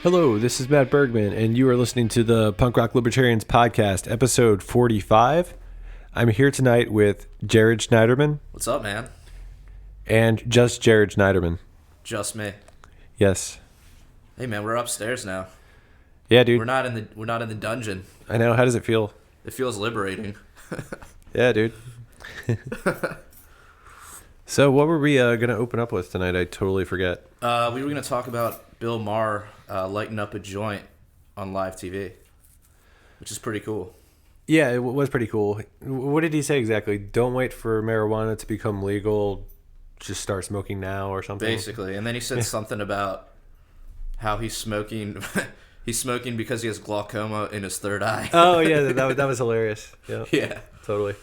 Hello, this is Matt Bergman, and you are listening to the Punk Rock Libertarians podcast, episode 45. I'm here tonight with Jared Schneiderman. What's up, man? And just Jared Schneiderman. Just me. Yes. Hey, man, we're upstairs now. Yeah, dude. We're not in the dungeon. I know. How does it feel? It feels liberating. Yeah, dude. So, what were we going to open up with tonight? I totally forget. We were going to talk about Bill Maher lighting up a joint on live TV, which is pretty cool. Yeah, it was pretty cool. What did he say exactly? Don't wait for marijuana to become legal. Just start smoking now or something? Basically. And then he said something about how he's smoking. He's smoking because he has glaucoma in his third eye. Oh, yeah, that was hilarious. Yeah. Yeah. Totally.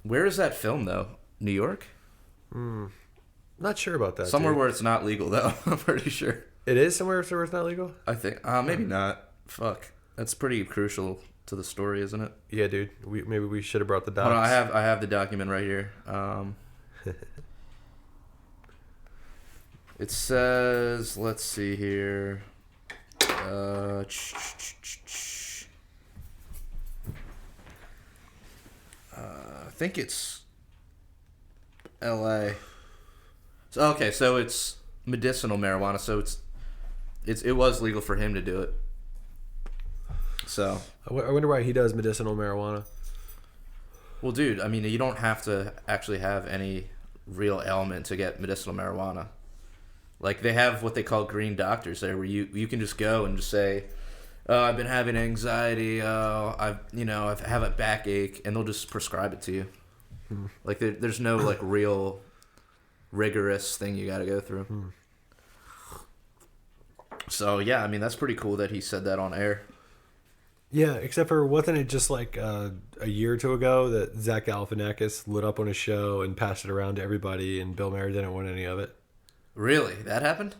Where is that film, though? New York? Not sure about that. Somewhere dude. where it's not legal, though. I'm pretty sure. It is somewhere where it's not legal? I think. Maybe not. Fuck. That's pretty crucial to the story, isn't it? Yeah, dude. Maybe we should have brought the docs. Hold on, I have the document right here. It says, let's see here. I think it's L.A. So it's medicinal marijuana. So it was legal for him to do it. So I wonder why he does medicinal marijuana. Well, dude, I mean, you don't have to actually have any real ailment to get medicinal marijuana. Like, they have what they call green doctors there, where you can just go and just say, oh, I've been having anxiety, I have a backache, and they'll just prescribe it to you. Like, there's no, like, real rigorous thing you got to go through. So, yeah, I mean, that's pretty cool that he said that on air. Yeah, except for wasn't it just like a year or two ago that Zach Galifianakis lit up on his show and passed it around to everybody, and Bill Maher didn't want any of it? Really? That happened?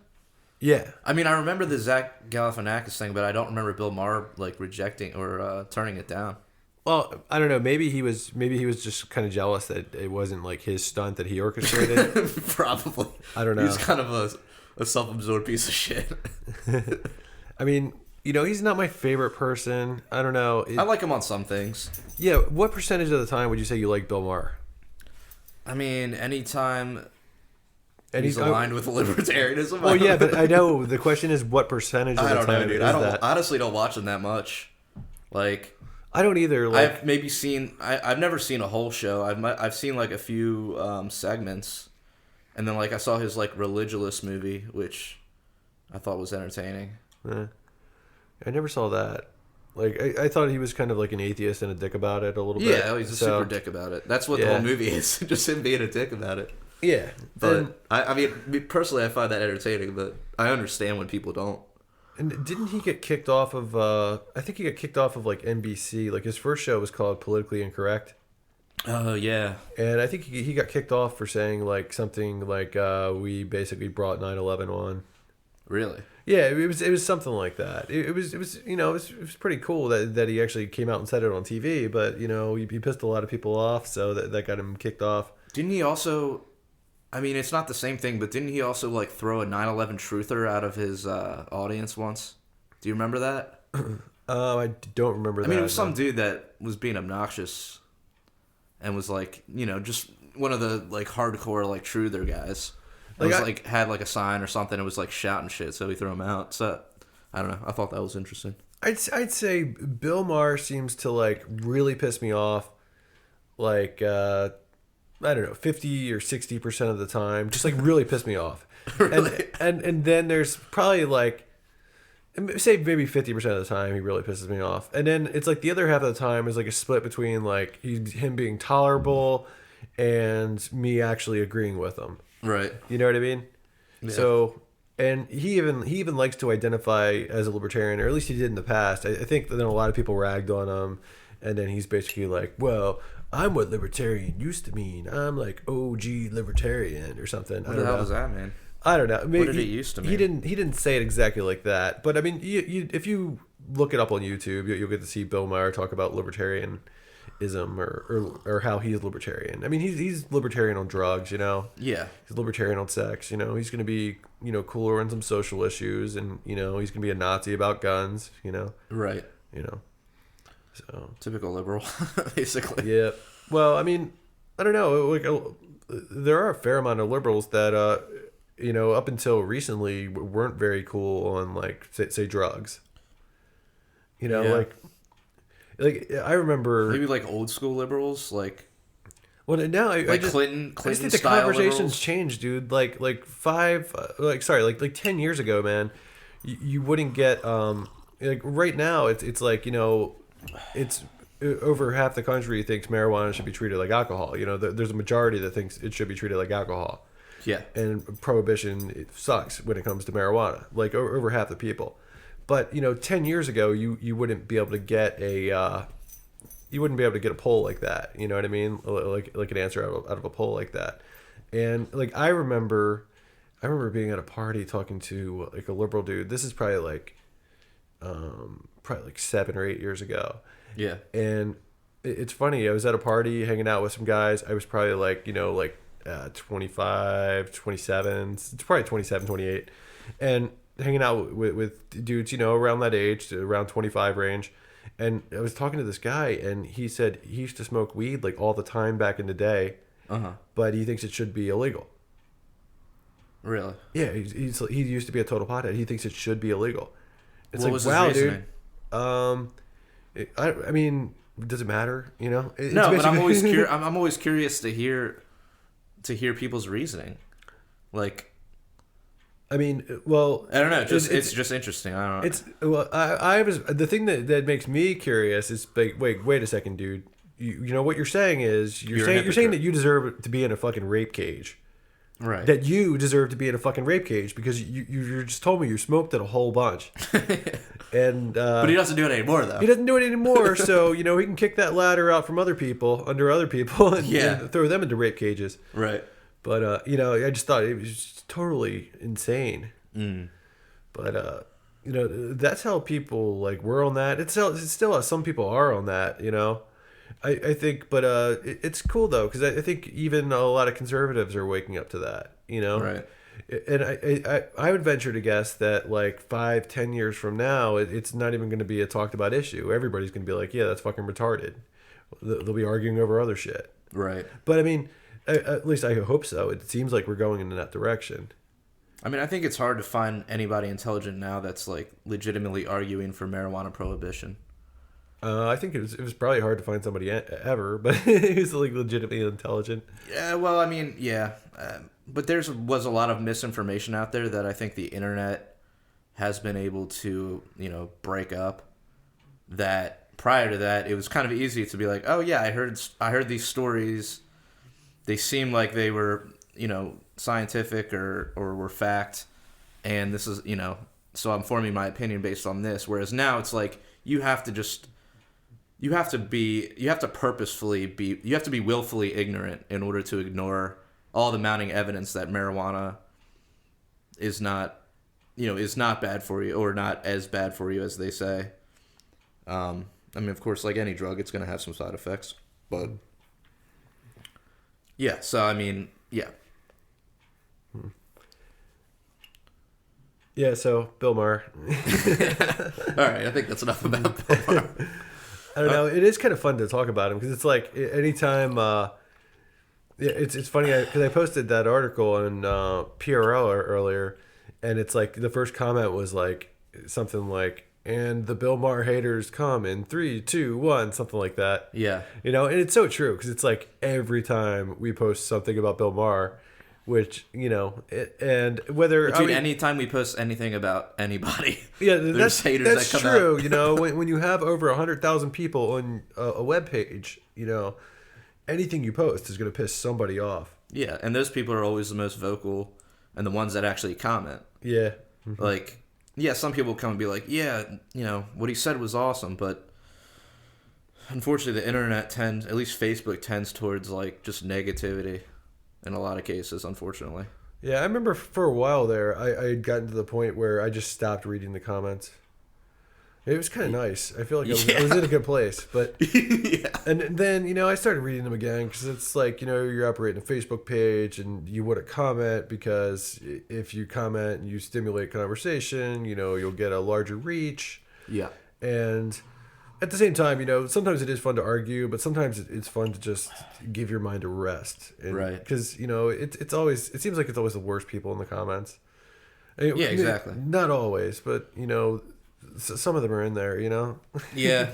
Yeah. I mean, I remember the Zach Galifianakis thing, but I don't remember Bill Maher like rejecting or turning it down. Well, I don't know. Maybe he was just kind of jealous that it wasn't like his stunt that he orchestrated. Probably. I don't know. He's kind of a self-absorbed piece of shit. I mean, he's not my favorite person. I don't know. I like him on some things. Yeah. What percentage of the time would you say you like Bill Maher? I mean, anytime he's aligned with libertarianism. Well, yeah, but I know the question is what percentage of the time. I don't know, dude. I honestly don't watch him that much. Like, I don't either. Like, I've never seen a whole show. I've seen like a few segments, and then like I saw his like Religulous movie, which I thought was entertaining. I never saw that. Like, I thought he was kind of like an atheist and a dick about it a little bit. Yeah, he's a super dick about it. That's what the whole movie is. Just him being a dick about it. Yeah. But, I mean, personally, I find that entertaining, but I understand when people don't. And didn't he get kicked off of, I think he got kicked off of, like, NBC. Like, his first show was called Politically Incorrect. Oh, yeah. And I think he got kicked off for saying, like, something like, we basically brought 9/11 on. Really? Yeah, it was something like that. It was pretty cool that he actually came out and said it on TV, but, he pissed a lot of people off, so that got him kicked off. Didn't he also... I mean, it's not the same thing, but didn't he also, like, throw a 9/11 truther out of his audience once? Do you remember that? I don't remember that. I mean, it was some dude that was being obnoxious and was, like, just one of the, like, hardcore, like, truther guys. Like, had, like, a sign or something and was, like, shouting shit, so he threw him out. So, I don't know. I thought that was interesting. I'd say Bill Maher seems to, like, really piss me off, like, I don't know, 50 or 60% of the time, just like really piss me off. Really? And then there's probably like, say maybe 50% of the time he really pisses me off. And then it's like the other half of the time is like a split between like him being tolerable and me actually agreeing with him. Right. You know what I mean? Yeah. So, and he even likes to identify as a libertarian, or at least he did in the past. I think that then a lot of people ragged on him, and then he's basically like, well, I'm what libertarian used to mean. I'm like OG libertarian or something. What the hell does that mean? I don't know. Maybe what did it used to mean? He didn't say it exactly like that. But I mean, if you look it up on YouTube, you'll get to see Bill Maher talk about libertarian or how he's libertarian. I mean, he's libertarian on drugs, you know. Yeah. He's libertarian on sex, you know. He's going to be, you know, cooler on some social issues, and you know, he's going to be a Nazi about guns, you know. Right. You know. So typical liberal, basically. Yeah. Well, I mean, I don't know. Like, there are a fair amount of liberals that, you know, up until recently weren't very cool on like say drugs. You know, Yeah. like I remember Maybe like old school liberals, like. Well, now I Like just, Clinton I just think the style conversations liberals. changed, dude. Like 10 years ago, man, you wouldn't get like right now. It's like, you know, it's over half the country thinks marijuana should be treated like alcohol. You know, there's a majority that thinks it should be treated like alcohol. Yeah. And prohibition, it sucks when it comes to marijuana. Like over half the people. But you know, 10 years ago, you wouldn't be able to get a poll like that. You know what I mean? Like an answer out of a poll like that. And like I remember being at a party talking to like a liberal dude. This is probably like 7 or 8 years ago. Yeah. And it's funny. I was at a party hanging out with some guys. I was probably like, you know, like 25, 27. It's probably 27, 28. And hanging out with dudes, you know, around that age, around 25 range. And I was talking to this guy, and he said he used to smoke weed like all the time back in the day, but he thinks it should be illegal. Really? Yeah, he used to be a total pothead. He thinks it should be illegal. It's What like, was his wow, reasoning? dude. I mean, does it matter? You know? No, but I'm always I'm always curious to hear people's reasoning. Like, I mean, well, I don't know. It's just interesting. I don't know. It's well, I was the thing that makes me curious is like, wait a second, dude. You know what you're saying is you're saying that you deserve to be in a fucking rape cage. Right. That you deserve to be in a fucking rape cage because you just told me you smoked it a whole bunch. And but he doesn't do it anymore, though. He doesn't do it anymore, so you know he can kick that ladder out from other people, and throw them into rape cages. Right. But you know, I just thought it was just totally insane. But you know, that's how people like were on that. It's still how some people are on that. You know, I think, but it's cool though because I think even a lot of conservatives are waking up to that. You know, Right. And I would venture to guess that like 5-10 years from now, it's not even going to be a talked about issue. Everybody's going to be like, yeah, that's fucking retarded. They'll be arguing over other shit. Right. But I mean, at least I hope so. It seems like we're going in that direction. I mean, I think it's hard to find anybody intelligent now that's like legitimately arguing for marijuana prohibition. I think it was probably hard to find somebody ever, but who's like legitimately intelligent. Yeah, well, I mean, yeah. But was a lot of misinformation out there that I think the internet has been able to, you know, break up. That prior to that, it was kind of easy to be like, oh yeah, I heard these stories. They seemed like they were, you know, scientific or were fact, and this is, you know, so I'm forming my opinion based on this. Whereas now it's like you have to be willfully ignorant in order to ignore all the mounting evidence that marijuana is not bad for you, or not as bad for you as they say. I mean, of course, like any drug, it's going to have some side effects, but yeah. So I mean, yeah. Yeah. So Bill Maher. All right, I think that's enough about Bill Maher. I don't know. It is kind of fun to talk about him because it's like anytime. It's funny because I posted that article on PRL earlier, and it's like the first comment was like something like, "And the Bill Maher haters come in 3, 2, 1," something like that. Yeah. You know, and it's so true because it's like every time we post something about Bill Maher, which you know, and whether Dude, anytime we post anything about anybody, yeah, there's haters that's that come true. out. You know, when you have over 100,000 people on a web page, you know, anything you post is going to piss somebody off. Yeah, and those people are always the most vocal and the ones that actually comment. Yeah. Like, yeah, some people come and be like, yeah, you know, what he said was awesome, but unfortunately the internet at least Facebook tends towards like just negativity in a lot of cases, unfortunately. Yeah, I remember for a while there, I had gotten to the point where I just stopped reading the comments. It was kind of nice. I feel like I was in a good place, but Yeah. and then I started reading them again because it's like you're operating a Facebook page and you want to comment because if you comment and you stimulate conversation, you'll get a larger reach. Yeah. And at the same time, sometimes it is fun to argue, but sometimes it's fun to just give your mind a rest. Right. Because it seems like it's always the worst people in the comments. Yeah, exactly. Not always, but some of them are in there, Yeah.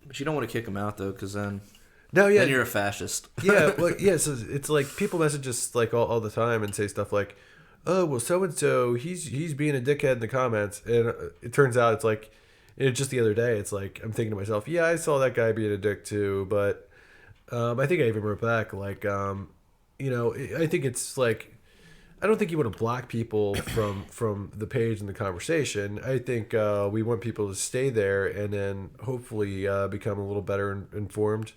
But you don't want to kick them out though, because then then you're a fascist. Yeah, well, yeah. So it's like people message us like all the time and say stuff like, "Oh, well, so and so he's being a dickhead in the comments," and it turns out it's like, just the other day, it's like I'm thinking to myself, "Yeah, I saw that guy being a dick too," but I think I even wrote back like, I think it's like. I don't think you want to block people from the page and the conversation. I think we want people to stay there and then hopefully become a little better informed.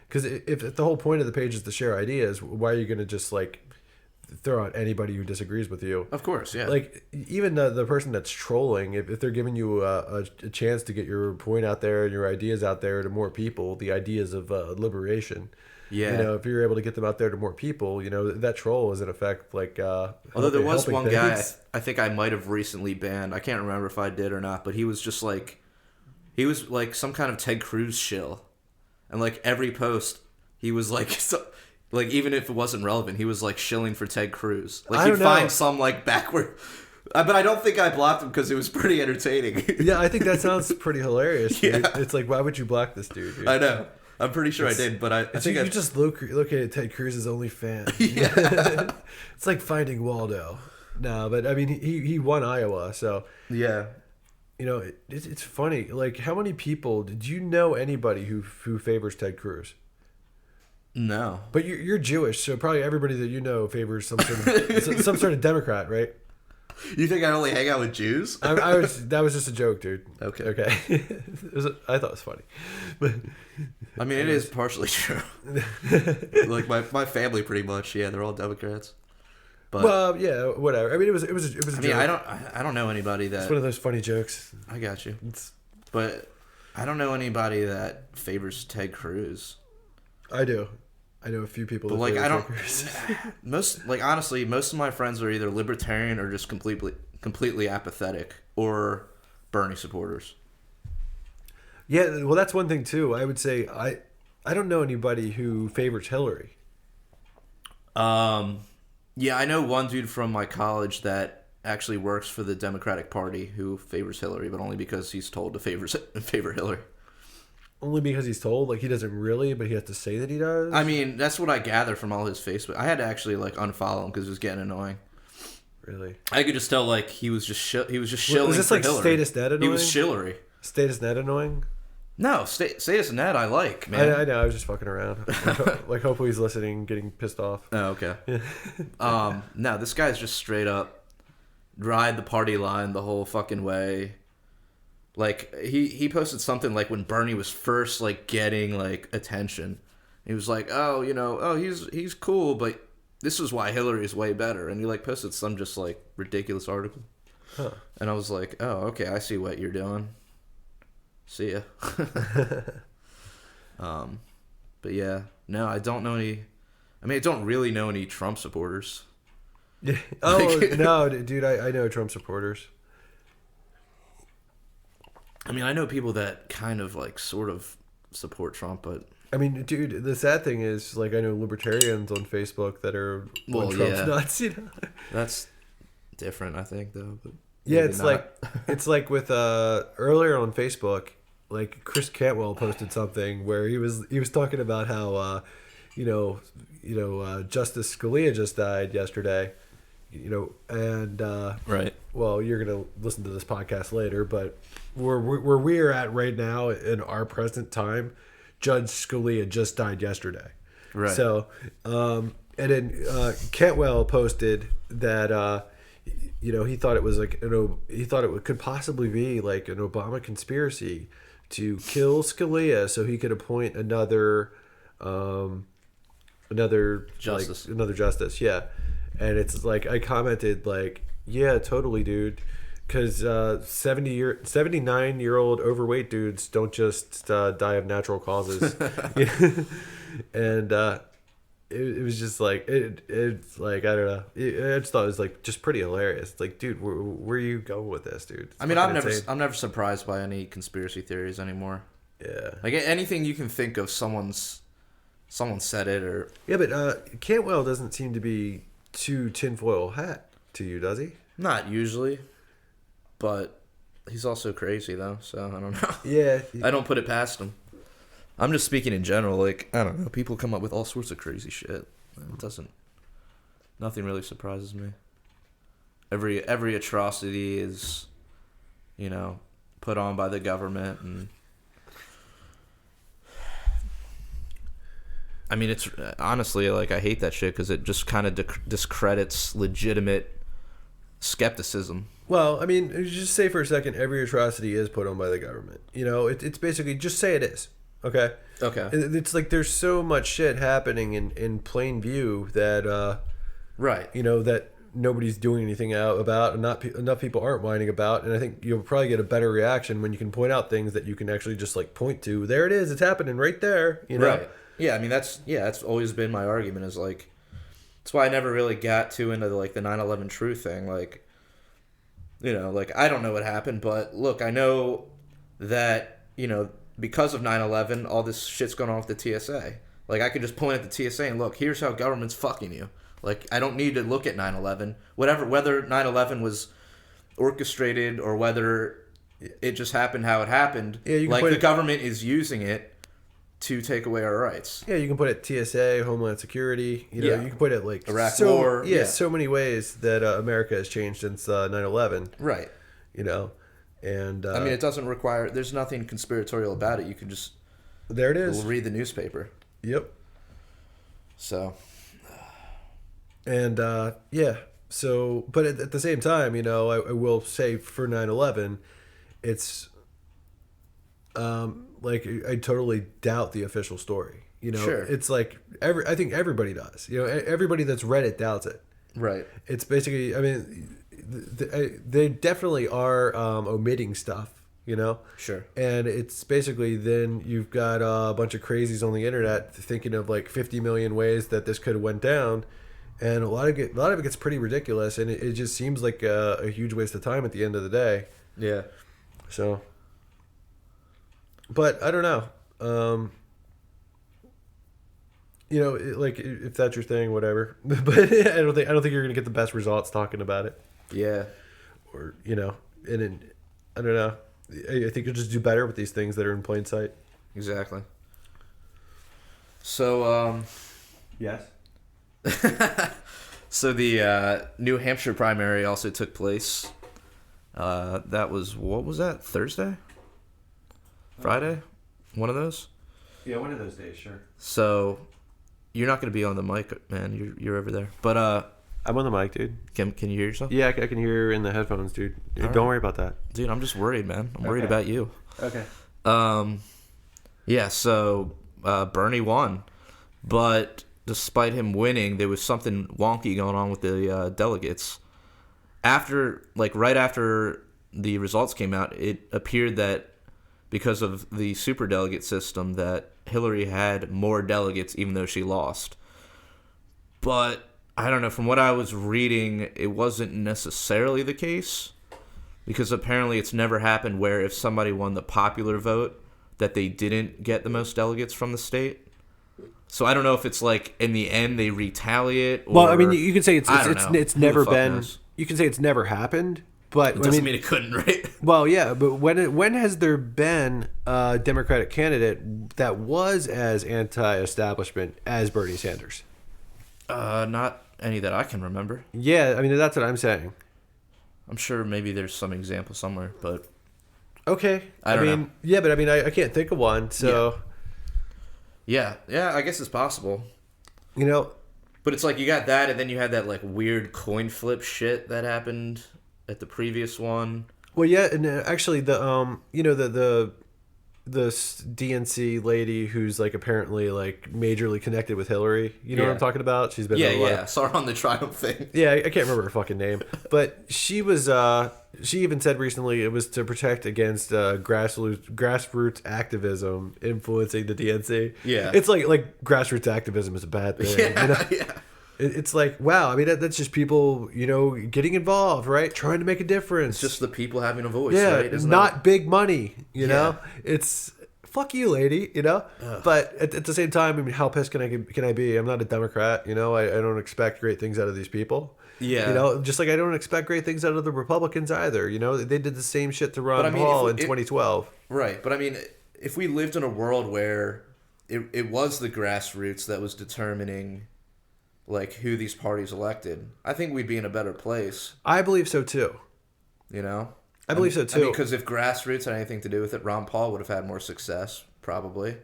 Because if the whole point of the page is to share ideas, why are you going to just like throw out anybody who disagrees with you? Of course, yeah. Like even the person that's trolling, if they're giving you a chance to get your point out there and your ideas out there to more people, the ideas of liberation. Yeah. If you're able to get them out there to more people, that troll is in effect like. Although there was one things. guy I think I might have recently banned. I can't remember if I did or not, but he was just like, he was like some kind of Ted Cruz shill, and like every post he was like, like even if it wasn't relevant, he was like shilling for Ted Cruz. Like he'd find some like backward. But I don't think I blocked him because it was pretty entertaining. Yeah, I think that sounds pretty hilarious. Dude. Yeah. It's like, why would you block this dude? I know. I'm pretty sure I did, but I think you just located Ted Cruz's only fan. Yeah. It's like finding Waldo. No, but I mean, he won Iowa, so yeah. It's funny. Like, how many people did you know anybody who favors Ted Cruz? No, but you're Jewish, so probably everybody that you know favors some sort of Democrat, right? You think I only hang out with Jews? That was just a joke, dude. Okay. I thought it was funny, but I mean, it is partially true. Like my family, pretty much. Yeah, they're all Democrats. But well, yeah, whatever. I mean, it was. A I mean, joke. I don't know anybody that. It's one of those funny jokes. I got you. But I don't know anybody that favors Ted Cruz. I do. I know a few people. But that like, I don't. Cruz. Honestly, most of my friends are either libertarian or just completely apathetic, or Bernie supporters. Yeah, well, that's one thing too. I would say I don't know anybody who favors Hillary. Yeah, I know one dude from my college that actually works for the Democratic Party who favors Hillary, but only because he's told to favor Hillary. Only because he's told, like he doesn't really, but he has to say that he does. I mean, that's what I gather from all his Facebook. I had to actually like unfollow him because it was getting annoying. Really, I could just tell like he was just shilling. Was this for like Hillary. Status Net annoying? He was shillery. Status Net annoying? No, Status Net I like, man. I know. I was just fucking around. Like hopefully he's listening, getting pissed off. Oh, okay. No, this guy's just straight up ride the party line the whole fucking way. Like he posted something like when Bernie was first like getting like attention. He was like, he's cool, but this is why Hillary is way better. And he like posted some just like ridiculous article. Huh. And I was like, oh, okay, I see what you're doing. See ya. But yeah, no, I don't know any. I mean, I don't really know any Trump supporters. Yeah. Oh no, dude, I know Trump supporters. I mean, I know people that kind of like sort of support Trump, but I mean, dude, the sad thing is, like, I know libertarians on Facebook that are Trump's nuts. That's different, I think, though. But yeah, it's like with earlier on Facebook, like Chris Cantwell posted something where he was talking about how Justice Scalia just died yesterday, and right. Well, you're gonna listen to this podcast later, but where we're at right now in our present time, Judge Scalia just died yesterday. Right. So, and then Cantwell posted that he thought it was like could possibly be like an Obama conspiracy to kill Scalia so he could appoint another justice. Yeah. And it's like I commented like, yeah, totally, dude. Because 79-year-old overweight dudes don't just die of natural causes. And it was just like, it's like, I don't know. I just thought it was like just pretty hilarious. It's like, dude, where are you going with this, dude? It's I mean, insane. I'm never surprised by any conspiracy theories anymore. Yeah. Like anything you can think of, someone said it or. Yeah, but Cantwell doesn't seem to be too tinfoil hat to you, does he? Not usually, but he's also crazy though, so I don't know. Yeah. I don't put it past him. I'm just speaking in general. Like, I don't know. People come up with all sorts of crazy shit. It doesn't. Nothing really surprises me. Every atrocity is, put on by the government, and I mean, it's honestly like I hate that shit because it just kind of discredits legitimate skepticism. Well, I mean, just say for a second, every atrocity is put on by the government. It's basically just say it is. Okay. It's like there's so much shit happening in plain view that right. That nobody's doing anything about, and not enough people aren't whining about. And I think you'll probably get a better reaction when you can point out things that you can actually just like point to. There it is. It's happening right there. Right. Yeah. I mean, that's always been my argument. Is like, that's why I never really got too into the 9/11 truth thing. Like, like I don't know what happened, but look, I know that because of 9/11, all this shit's going on with the TSA. Like, I could just point at the TSA and look, here's how government's fucking you. Like, I don't need to look at 9/11. Whether 9/11 was orchestrated or whether it just happened how it happened, the government is using it to take away our rights. Yeah, you can put it TSA, Homeland Security. You can put it like Iraq War. Yeah, so many ways that America has changed since 9/11. Right. And I mean, it doesn't require. There's nothing conspiratorial about it. You can just there it is. Read the newspaper. Yep. So. And so but at the same time, I will say for 9/11, it's I totally doubt the official story. Sure. It's like I think everybody does. Everybody that's read it doubts it. Right. It's basically, I mean, they definitely are omitting stuff, Sure. And it's basically then you've got a bunch of crazies on the internet thinking of 50 million ways that this could have went down, and a lot of it gets pretty ridiculous, and it just seems like a huge waste of time at the end of the day. Yeah. So, but I don't know. If that's your thing, whatever. But I don't think you're gonna get the best results talking about it. Yeah. Or I don't know. I think you'll just do better with these things that are in plain sight. Exactly. So, yes. So the New Hampshire primary also took place. That was, what was that? Thursday? Friday? One of those? Yeah, one of those days, sure. So you're not going to be on the mic, man. You're over there. But I'm on the mic, dude. Can you hear yourself? Yeah, I can hear in the headphones, dude. All Don't right. worry about that. Dude, I'm just worried, man. I'm worried about you. Okay. Yeah, so Bernie won. But despite him winning, there was something wonky going on with the delegates. Right after the results came out, it appeared that because of the superdelegate system that Hillary had more delegates even though she lost. But I don't know, from what I was reading, it wasn't necessarily the case, because apparently it's never happened where if somebody won the popular vote that they didn't get the most delegates from the state. So I don't know if it's in the end they retaliate. Or, well, I mean, you could say it's never been. Knows? You can say it's never happened, but it doesn't mean it couldn't, right? Well, yeah, but when has there been a Democratic candidate that was as anti-establishment as Bernie Sanders? Not any that I can remember. Yeah, I mean that's what I'm saying. I'm sure maybe there's some example somewhere, but okay. I don't know. Yeah, but I mean I can't think of one. So yeah, I guess it's possible. But it's you got that, and then you had that weird coin flip shit that happened at the previous one. Well, yeah, and actually the this DNC lady who's like apparently like majorly connected with Hillary. You know what I'm talking about? She's been Saw her on the Triumph thing. Yeah, I can't remember her fucking name, but she was. She even said recently it was to protect against grassroots activism influencing the DNC. Yeah, it's like grassroots activism is a bad thing. Yeah, you know? Yeah. It's like, wow, I mean, that's just people, getting involved, right? Trying to make a difference. It's just the people having a voice, yeah, right? Isn't not big money, you know? It's, fuck you, lady, you know? Ugh. But at the same time, I mean, how pissed can I be? I'm not a Democrat, you know? I don't expect great things out of these people. Yeah. You know, just like I don't expect great things out of the Republicans either, you know? They did the same shit to Ron Paul in 2012. Right, but I mean, if we lived in a world where it was the grassroots that was determining... like who these parties elected, I think we'd be in a better place. I believe so too. You know? I believe so too. I mean, because if grassroots had anything to do with it, Ron Paul would have had more success, probably.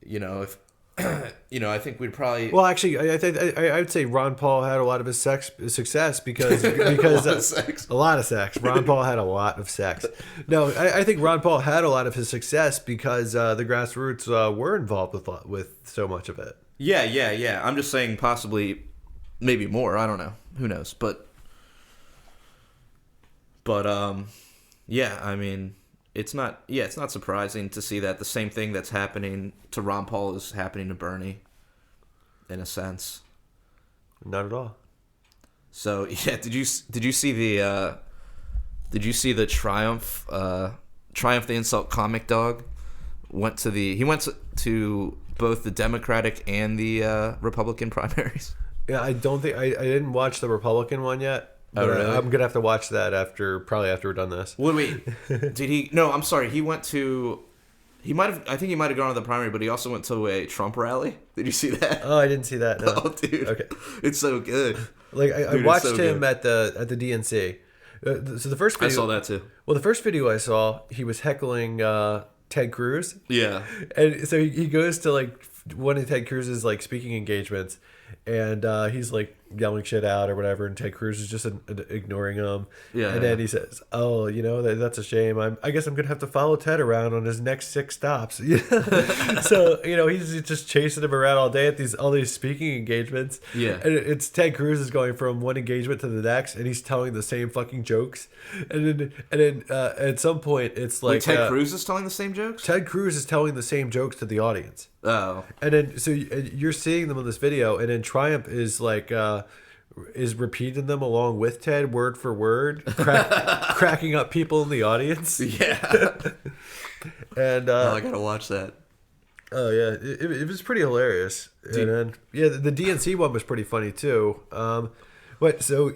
You know, if I think we'd probably. Well, actually, I would say Ron Paul had a lot of his success because a lot of sex. Ron Paul had a lot of sex. No, I think Ron Paul had a lot of his success because the grassroots were involved with so much of it. Yeah. I'm just saying possibly, maybe more. I don't know. Who knows? But yeah. I mean, it's not surprising to see that the same thing that's happening to Ron Paul is happening to Bernie, in a sense. Not at all. So yeah, did you see the Triumph the Insult Comic Dog went to both the Democratic and the Republican primaries? Yeah, I don't think I didn't watch the Republican one yet. Oh, really? I'm gonna have to watch that probably after we're done this. Wait, did he? No, I'm sorry. He went to. I think he might have gone to the primary, but he also went to a Trump rally. Did you see that? Oh, I didn't see that. No. Oh, dude. Okay. It's so good. Like I watched him at the DNC. So the first video, I saw that too. Well, the first video I saw, he was heckling Ted Cruz. Yeah. And so he goes to like one of Ted Cruz's like speaking engagements, and he's like yelling shit out or whatever, and Ted Cruz is just ignoring him. Yeah. And then he says, "Oh, that's a shame. I guess I'm gonna have to follow Ted around on his next 6 stops." So he's just chasing him around all day at all these speaking engagements. Yeah. And it's Ted Cruz is going from one engagement to the next, and he's telling the same fucking jokes. And then at some point, it's like Ted Cruz is telling the same jokes. Ted Cruz is telling the same jokes to the audience. Oh. And then so you're seeing them on this video, and then Triumph is like is repeating them along with Ted word for word, cracking up people in the audience. Yeah. And I gotta watch that. Oh yeah, it was pretty hilarious. And then the DNC one was pretty funny too. So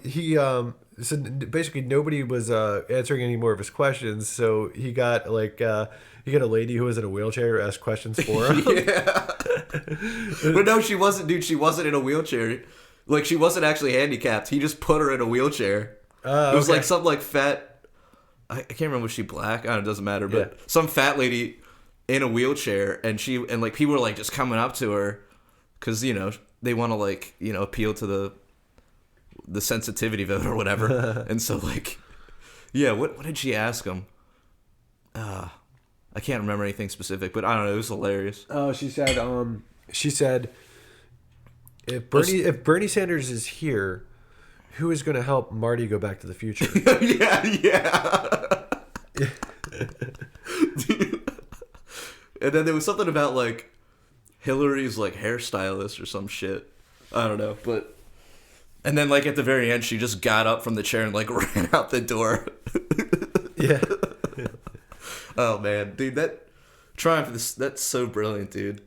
basically nobody was answering any more of his questions, so he got a lady who was in a wheelchair to ask questions for him. Yeah. But no, she wasn't, dude. She wasn't in a wheelchair. Like, she wasn't actually handicapped. He just put her in a wheelchair. It was like some like fat. I can't remember, was she black? I don't know, it doesn't matter. But some fat lady in a wheelchair, and like people were like just coming up to her because they want to like appeal to the sensitivity vote or whatever. And so like, yeah, what did she ask him? I can't remember anything specific, but I don't know. It was hilarious. Oh, she said, if Bernie Sanders is here, who is going to help Marty go back to the future? yeah. Dude. And then there was something about like Hillary's like hairstylist or some shit. I don't know, but and then like at the very end, she just got up from the chair and like ran out the door. Yeah. Oh man, dude, that Triumph, that's so brilliant, dude.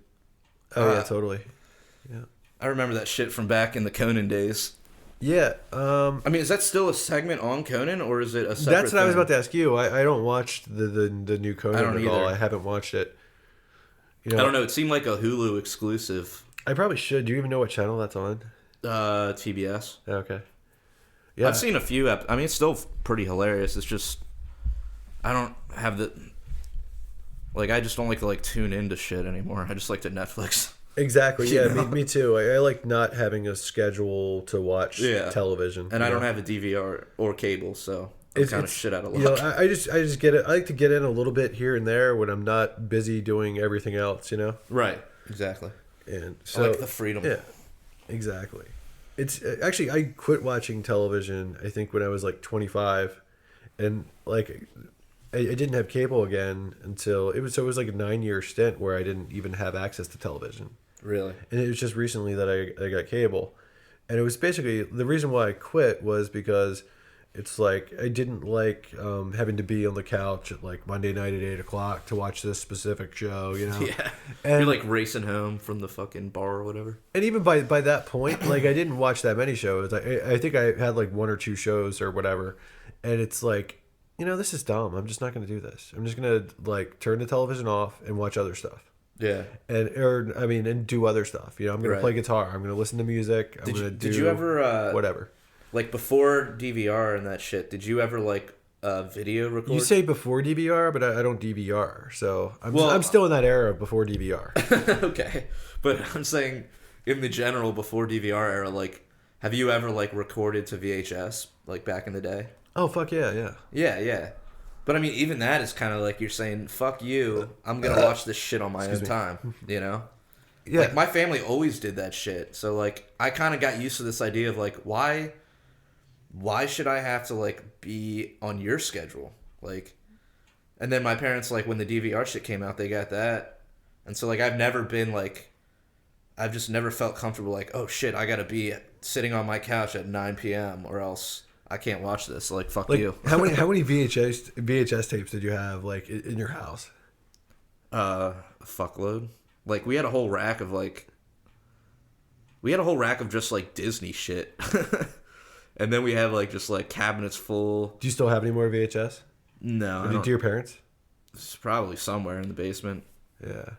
Oh yeah, totally. Yeah. I remember that shit from back in the Conan days. Yeah. I mean, is that still a segment on Conan, or is it a separate That's what I was about to ask you. I don't watch the new Conan at all. I haven't watched it. I don't know. It seemed like a Hulu exclusive. I probably should. Do you even know what channel that's on? TBS. Okay. Yeah. I've seen a few. I mean, it's still pretty hilarious. It's just I don't have the I just don't like to tune into shit anymore. I just like to Netflix. Exactly. Yeah, me too. I like not having a schedule to watch television. And I don't have a DVR or cable, so I'm kind of shit out of luck. You know, I just get it. I like to get in a little bit here and there when I'm not busy doing everything else. You know. Right. Exactly. And so I like the freedom. Yeah. Exactly. It's actually I quit watching television. I think when I was like 25, and like I didn't have cable again until it was like a 9-year stint where I didn't even have access to television. Really? And it was just recently that I got cable, and it was basically the reason why I quit was because it's like I didn't like having to be on the couch at like Monday night at 8 o'clock to watch this specific show, you know. Yeah. And you're like racing home from the fucking bar or whatever. And even by that point, like I didn't watch that many shows. I think I had like 1 or 2 shows or whatever, and it's like, you know, this is dumb. I'm just not going to do this. I'm just going to like turn the television off and watch other stuff. Yeah. And do other stuff. You know, I'm going to play guitar. I'm going to listen to music. I'm going to do did you ever whatever. Like before DVR and that shit, did you ever like video record? You say before DVR, but I don't DVR. So I'm still in that era before DVR. Okay. But I'm saying in the general before DVR era, like have you ever like recorded to VHS like back in the day? Oh, fuck yeah, yeah. Yeah, yeah. But I mean, even that is kind of like you're saying, fuck you, I'm going to watch this shit on my own time, you know? Yeah. Like my family always did that shit. So like I kind of got used to this idea of like, why should I have to like be on your schedule? Like, and then my parents, like when the DVR shit came out, they got that. And so like, I've just never felt comfortable like, oh shit, I got to be sitting on my couch at 9 PM or else I can't watch this. Like, fuck you. How many VHS tapes did you have like in your house? A fuckload. Like we had a whole rack of just like Disney shit. And then we have like just like cabinets full. Do you still have any more VHS? No. Do your parents? It's probably somewhere in the basement. Yeah.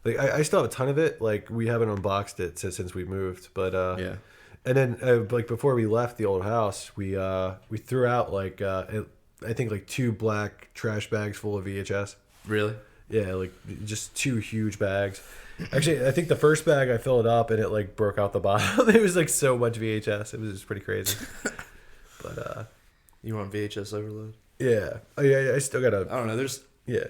Like I still have a ton of it. Like we haven't unboxed it since we moved, but yeah. And then like before we left the old house, we threw out like I think like 2 black trash bags full of VHS. Really? Yeah, like just 2 huge bags. Actually, I think the first bag I filled up and it like broke out the bottom. It was like so much VHS. It was just pretty crazy. But you want VHS overload? Yeah. Oh yeah. I still gotta. I don't know. Yeah.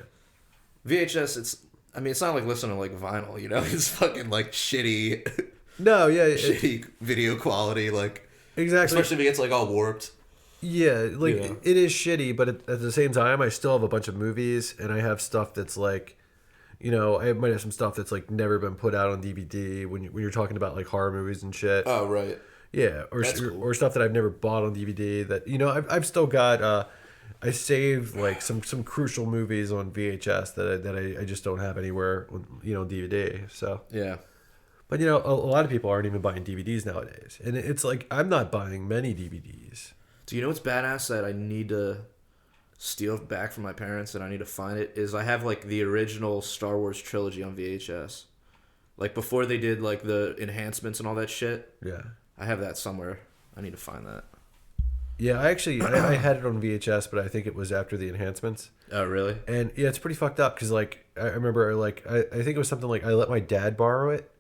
VHS. It's not like listening to like vinyl. You know, it's fucking like shitty. No. Yeah. Shitty video quality. Like exactly. Especially if it gets like all warped. Yeah, like it is shitty, but at the same time, I still have a bunch of movies, and I have stuff that's like, you know, I might have some stuff that's like never been put out on DVD when you're talking about like horror movies and shit. Oh right. Yeah, or stuff that I've never bought on DVD that, you know, I've still got. I saved like some crucial movies on VHS that I just don't have anywhere, you know, DVD. So yeah. But you know, a lot of people aren't even buying DVDs nowadays, and it's like I'm not buying many DVDs. Do you know what's badass that I need to steal back from my parents and I need to find it? Is I have like the original Star Wars trilogy on VHS. Like before they did like the enhancements and all that shit. Yeah. I have that somewhere. I need to find that. Yeah, I had it on VHS, but I think it was after the enhancements. Oh, really? And yeah, it's pretty fucked up because like I remember like I think it was something like I let my dad borrow it,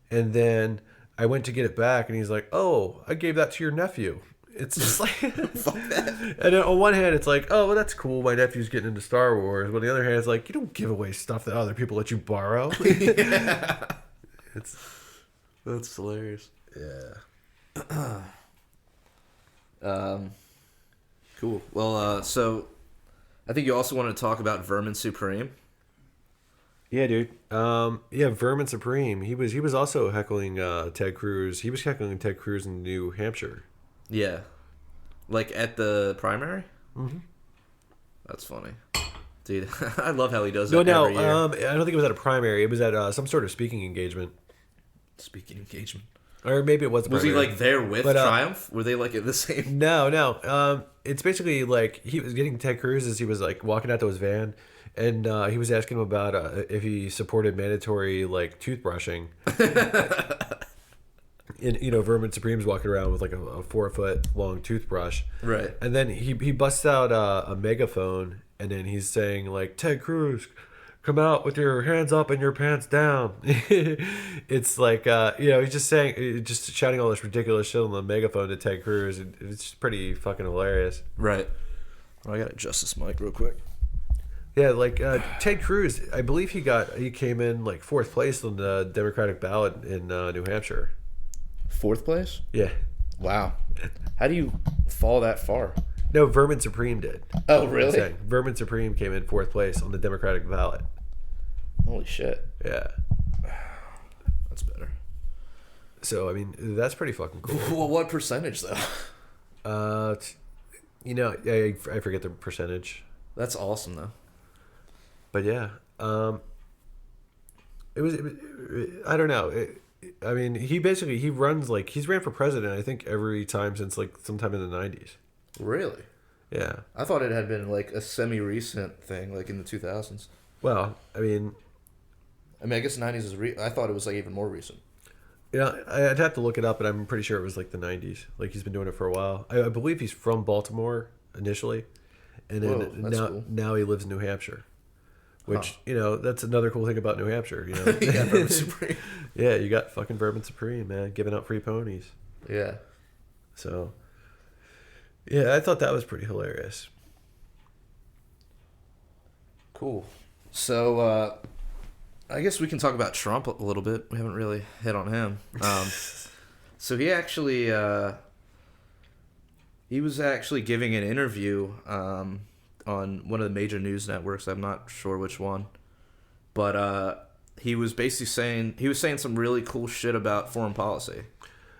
and then I went to get it back, and he's like, "Oh, I gave that to your nephew." It's just like, fuck that. And on one hand, it's like, oh, well, that's cool. My nephew's getting into Star Wars. But on the other hand, it's like, you don't give away stuff that other people let you borrow. Yeah. That's hilarious. Yeah. Cool. Well, so I think you also want to talk about Vermin Supreme. Yeah, dude. Yeah, Vermin Supreme. He was also heckling Ted Cruz. He was heckling Ted Cruz in New Hampshire. Yeah. Like at the primary? Mm-hmm. That's funny. Dude, I love how he does it every year. I don't think it was at a primary. It was at some sort of speaking engagement. Speaking engagement? Or maybe it was a primary. Was he like there with Triumph? Were they like at the same? No. It's basically like he was getting Ted Cruz as he was like walking out to his van. And he was asking him about if he supported mandatory like toothbrushing. And, you know, Vermin Supreme's walking around with like a 4-foot long toothbrush. Right. And then he busts out a megaphone, and then he's saying like, Ted Cruz, come out with your hands up and your pants down. It's like, he's just saying, just shouting all this ridiculous shit on the megaphone to Ted Cruz. It's pretty fucking hilarious. Right. Well, I gotta adjust this mic real quick. Yeah, like Ted Cruz, I believe he came in like 4th place on the Democratic ballot in New Hampshire. 4th place? Yeah. Wow. How do you fall that far? No, Vermin Supreme did. Oh, really? Vermin Supreme came in 4th place on the Democratic ballot. Holy shit. Yeah. That's better. So, I mean, that's pretty fucking cool. Well, what percentage, though? I forget the percentage. That's awesome, though. But yeah, it was I don't know. I mean, he runs he's ran for president, I think, every time since like sometime in the 90s. Really? Yeah. I thought it had been like a semi-recent thing, like in the 2000s. Well, I mean, I guess 90s is I thought it was like even more recent. Yeah, I'd have to look it up, but I'm pretty sure it was like the 90s. Like he's been doing it for a while. I believe he's from Baltimore initially, and then cool. Now he lives in New Hampshire. Which, that's another cool thing about New Hampshire, You got Vermin Supreme. Yeah, you got fucking Vermin Supreme, man, giving out free ponies. Yeah. So, yeah, I thought that was pretty hilarious. Cool. So, I guess we can talk about Trump a little bit. We haven't really hit on him. So he actually, he was actually giving an interview, on one of the major news networks. I'm not sure which one, but he was basically saying some really cool shit about foreign policy.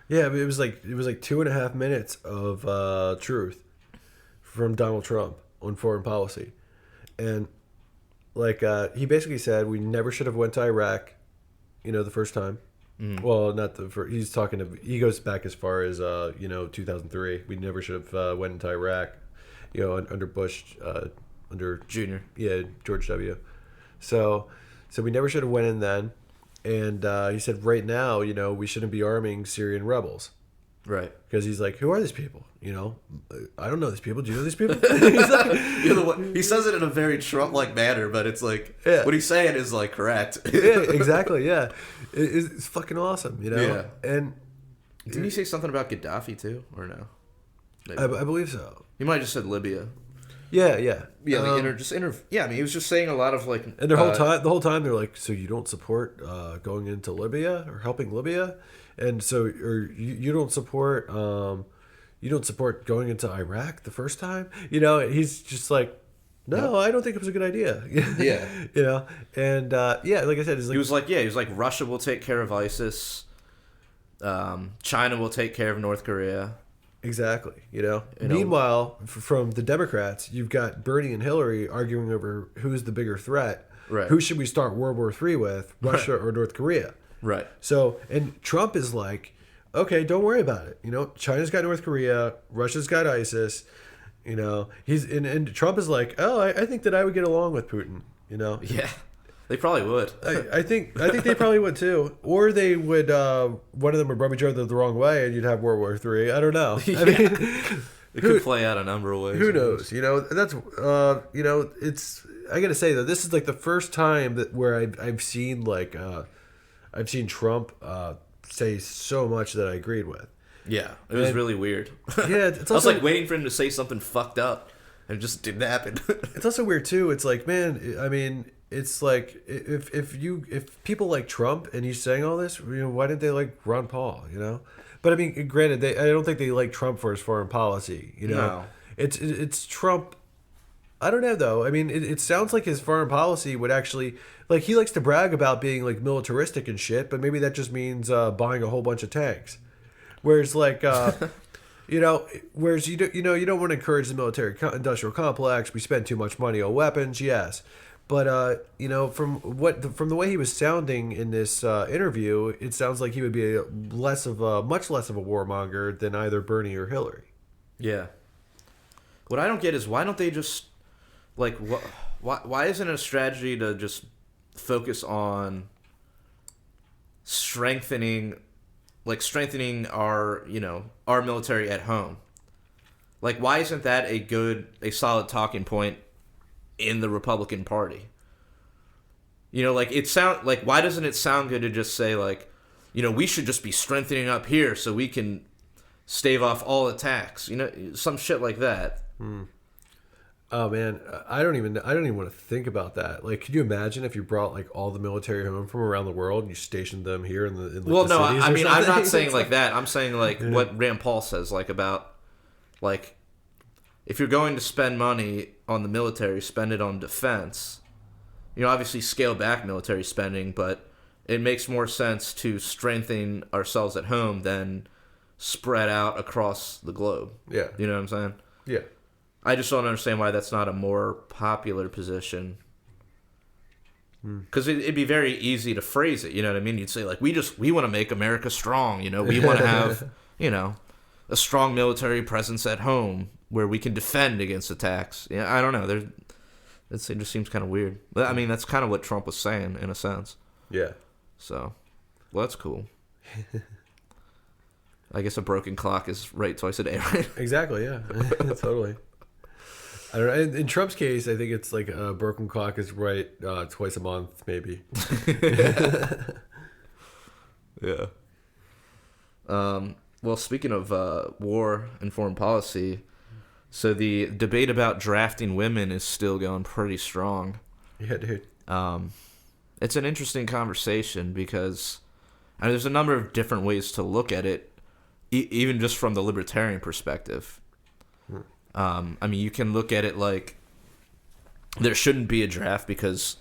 Yeah, it was like 2.5 minutes of truth from Donald Trump on foreign policy, and he basically said we never should have went to Iraq, the first time. Mm. Well, not the first. He goes back as far as 2003. We never should have went into Iraq. Under Bush, under Jr. Yeah, George W. So we never should have went in then. And he said, right now, we shouldn't be arming Syrian rebels. Right. Because he's like, who are these people? I don't know these people. Do you know these people? He's like, he says it in a very Trump-like manner, but it's like, what he's saying is like correct. Yeah, exactly. Yeah. It's fucking awesome, Yeah. And didn't he say something about Gaddafi too, or no? I believe so. He might have just said Libya. Yeah. Yeah, yeah, I mean, he was just saying a lot of like... And the whole time, they're like, so you don't support going into Libya or helping Libya? And so, or you don't support going into Iraq the first time? He's just like, no, I don't think it was a good idea. Yeah. And like I said, he was like, Russia will take care of ISIS. China will take care of North Korea. Exactly. Meanwhile, from the Democrats, you've got Bernie and Hillary arguing over who's the bigger threat. Right. Who should we start World War III with, Russia or North Korea? Right. So, and Trump is like, okay, don't worry about it. China's got North Korea, Russia's got ISIS. And Trump is like, oh, I think that I would get along with Putin. Yeah. They probably would. I think they probably would too, or they would. One of them would rub each other the wrong way, and you'd have World War III. I don't know. Yeah. I mean, it could play out a number of ways. Who knows? That's it's. I gotta say though, this is like the first time where I've seen Trump say so much that I agreed with. Yeah, it was really weird. Yeah, I was like waiting for him to say something fucked up, and it just didn't happen. It's also weird too. It's like, man, I mean. It's like if people like Trump and he's saying all this, why didn't they like Ron Paul? But I mean, granted, I don't think they like Trump for his foreign policy. No. It's Trump. I don't know though. I mean, it sounds like his foreign policy would actually he likes to brag about being like militaristic and shit, but maybe that just means buying a whole bunch of tanks. Whereas whereas you don't want to encourage the military industrial complex. We spend too much money on weapons, yes. But from the way he was sounding in this interview, it sounds like he would be much less of a warmonger than either Bernie or Hillary. Yeah. What I don't get is why don't they just why isn't it a strategy to just focus on strengthening our our military at home? Why isn't that a solid talking point in the Republican Party? You know, like why doesn't it sound good to just say like, you know, we should just be strengthening up here so we can stave off all attacks. You know, some shit like that. Oh man, I don't even want to think about that. Like, could you imagine if you brought like all the military home from around the world and you stationed them here in the well, the no, cities I or mean, something? I'm not saying like that. I'm saying like what Rand Paul says, like about like if you're going to spend money on the military, spend it on defense. You know, obviously scale back military spending, but it makes more sense to strengthen ourselves at home than spread out across the globe. Yeah. You know what I'm saying? Yeah. I just don't understand why that's not a more popular position. Because it'd be very easy to phrase it, you know what I mean? You'd say, like, we want to make America strong, you know? We want to have, you know, a strong military presence at home where we can defend against attacks. Yeah, I don't know. It just seems kind of weird. But, I mean, that's kind of what Trump was saying, in a sense. Yeah. So, well, that's cool. I guess a broken clock is right twice a day, right? Exactly, yeah. Totally. I don't know. In Trump's case, I think it's like a broken clock is right twice a month, maybe. Yeah. Well, speaking of war and foreign policy, so the debate about drafting women is still going pretty strong. Yeah, dude. It's an interesting conversation because I mean, there's a number of different ways to look at it, even just from the libertarian perspective. I mean, you can look at it like there shouldn't be a draft because,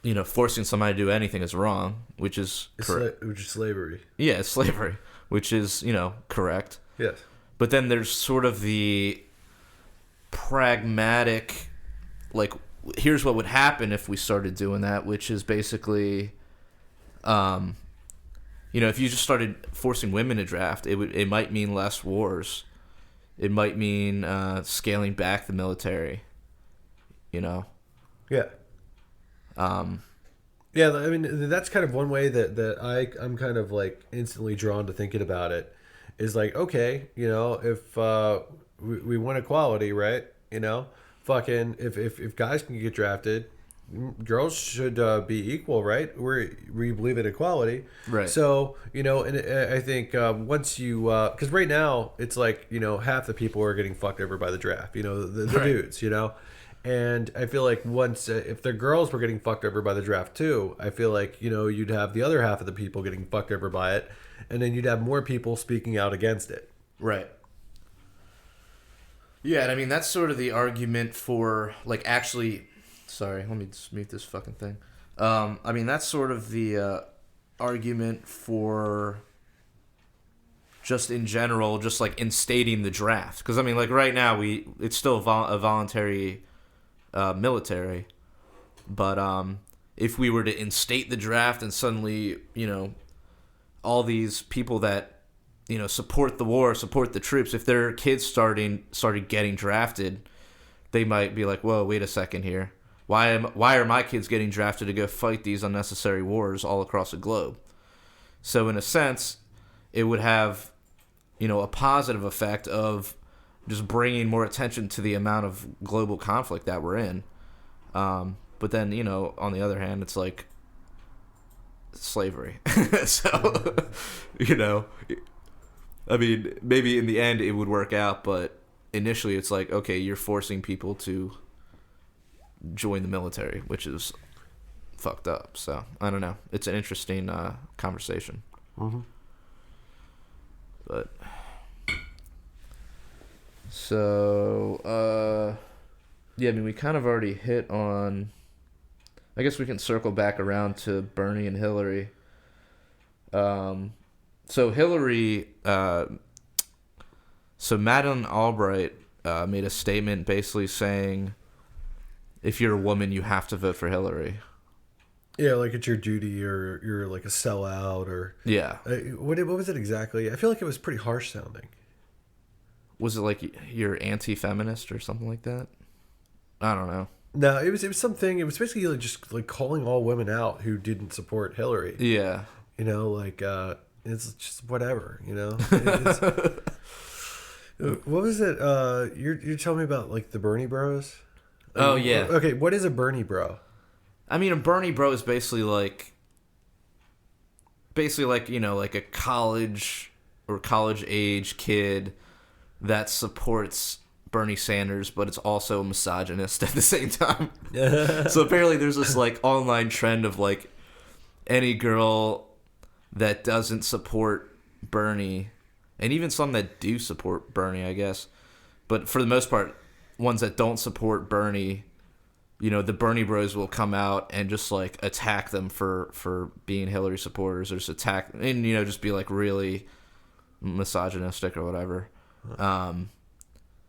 you know, forcing somebody to do anything is wrong, which is correct. Which is slavery. Yeah, it's slavery, which is, you know, correct. Yes. But then there's sort of the pragmatic, like, here's what would happen if we started doing that, which is basically, you know, if you just started forcing women to draft, it might mean less wars. It might mean scaling back the military, you know? Yeah. Yeah, I mean, that's kind of one way that I'm kind of like instantly drawn to thinking about it is like, okay, you know, if we want equality, right? You know, fucking, if guys can get drafted, girls should be equal, right? We believe in equality, right? So you know, and I think once you, because right now it's like, you know, half the people are getting fucked over by the draft, you know, the right. dudes, you know, and I feel like once if the girls were getting fucked over by the draft too, I feel like, you know, you'd have the other half of the people getting fucked over by it, and then you'd have more people speaking out against it, right? Yeah, and I mean that's sort of the argument for like actually. Sorry, let me just mute this fucking thing. I mean, that's sort of the argument for just in general, just like instating the draft. Because, I mean, like right now, it's still a voluntary military. But if we were to instate the draft and suddenly, you know, all these people that, you know, support the war, support the troops, if their kids started getting drafted, they might be like, whoa, wait a second here. Why are my kids getting drafted to go fight these unnecessary wars all across the globe? So in a sense, it would have, you know, a positive effect of just bringing more attention to the amount of global conflict that we're in. But then, you know, on the other hand, it's like slavery. So, you know, I mean, maybe in the end it would work out, but initially it's like, okay, you're forcing people to join the military, which is fucked up. So I don't know. It's an interesting conversation. Mm-hmm. But so yeah, I mean, we kind of already hit on. I guess we can circle back around to Bernie and Hillary. So Hillary, so Madeleine Albright made a statement basically saying, if you're a woman, you have to vote for Hillary. Yeah, like it's your duty, or you're like a sellout, or yeah. What was it exactly? I feel like it was pretty harsh sounding. Was it like you're anti-feminist or something like that? I don't know. No, it was something. It was basically like just like calling all women out who didn't support Hillary. Yeah. You know, like it's just whatever. You know. What was it? You're telling me about like the Bernie Bros. Oh yeah. Okay, what is a Bernie bro? I mean, a Bernie bro is basically like, you know, like a college or college age kid that supports Bernie Sanders, but it's also a misogynist at the same time. So apparently there's this like online trend of like any girl that doesn't support Bernie, and even some that do support Bernie, I guess, but for the most part, ones that don't support Bernie, you know, the Bernie bros will come out and just like attack them for being Hillary supporters, or just attack, and you know, just be like really misogynistic or whatever.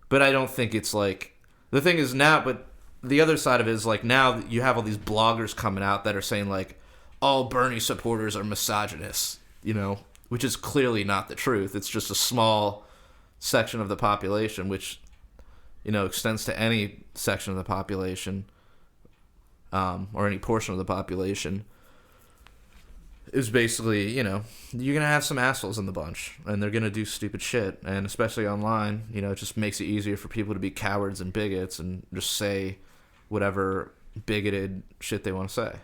But I don't think it's like, the thing is now, but the other side of it is like now you have all these bloggers coming out that are saying like all Bernie supporters are misogynists, you know, which is clearly not the truth. It's just a small section of the population, which, you know, extends to any section of the population, or any portion of the population. Is basically, you know, you're going to have some assholes in the bunch, and they're going to do stupid shit, and especially online, you know, it just makes it easier for people to be cowards and bigots and just say whatever bigoted shit they want to say.